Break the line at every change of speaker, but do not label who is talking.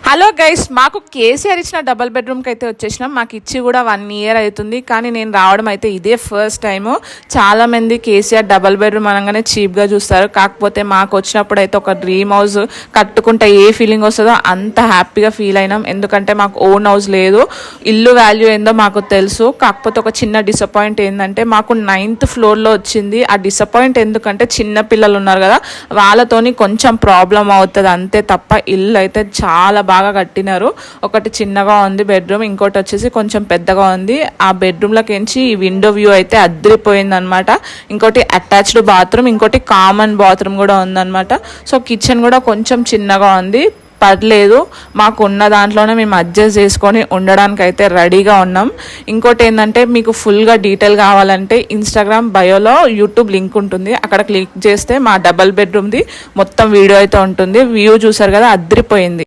Hello guys, మాకు కేసీఆర్ ఇచ్చిన double బెడ్రూమ్కి అయితే వచ్చేసినాం. మాకు ఇచ్చి కూడా 1 ఇయర్ అవుతుంది, కానీ నేను రావడం అయితే ఇదే ఫస్ట్ టైము. చాలామంది కేసీఆర్ డబల్ బెడ్రూమ్ అనగానే చీప్గా చూస్తారు. కాకపోతే మాకు వచ్చినప్పుడు అయితే ఒక డ్రీమ్ హౌస్ కట్టుకుంటే ఏ ఫీలింగ్ వస్తుందో అంత హ్యాపీగా ఫీల్ అయినాం. ఎందుకంటే మాకు ఓన్ హౌస్ లేదు, ఇల్లు వాల్యూ ఏందో మాకు తెలుసు. కాకపోతే ఒక చిన్న డిసప్పాయింట్ ఏంటంటే మాకు 9th ఫ్లోర్లో వచ్చింది. ఆ డిసప్పాయింట్ ఎందుకంటే చిన్న పిల్లలు ఉన్నారు కదా, వాళ్ళతోని కొంచెం ప్రాబ్లం అవుతుంది అంతే తప్ప ఇల్లు అయితే చాలా బాగా కట్టినారు. ఒకటి చిన్నగా ఉంది బెడ్రూమ్, ఇంకోటి వచ్చేసి కొంచెం పెద్దగా ఉంది. ఆ బెడ్రూమ్లోకించి ఈ విండో వ్యూ అయితే అదిరిపోయింది అనమాట. ఇంకోటి అటాచ్డ్ బాత్రూమ్, ఇంకోటి కామన్ బాత్రూమ్ కూడా ఉందన్నమాట. సో కిచెన్ కూడా కొంచెం చిన్నగా ఉంది, పర్లేదు. మాకు ఉన్న దాంట్లోనే మేము అడ్జస్ట్ చేసుకొని ఉండడానికి అయితే రెడీగా ఉన్నాం. ఇంకోటి ఏంటంటే మీకు ఫుల్గా డీటెయిల్ కావాలంటే ఇన్స్టాగ్రామ్ బయోలో యూట్యూబ్ లింక్ ఉంటుంది, అక్కడ క్లిక్ చేస్తే మా డబల్ బెడ్రూమ్ది మొత్తం వీడియో అయితే ఉంటుంది. వ్యూ చూసారు కదా, అదిరిపోయింది.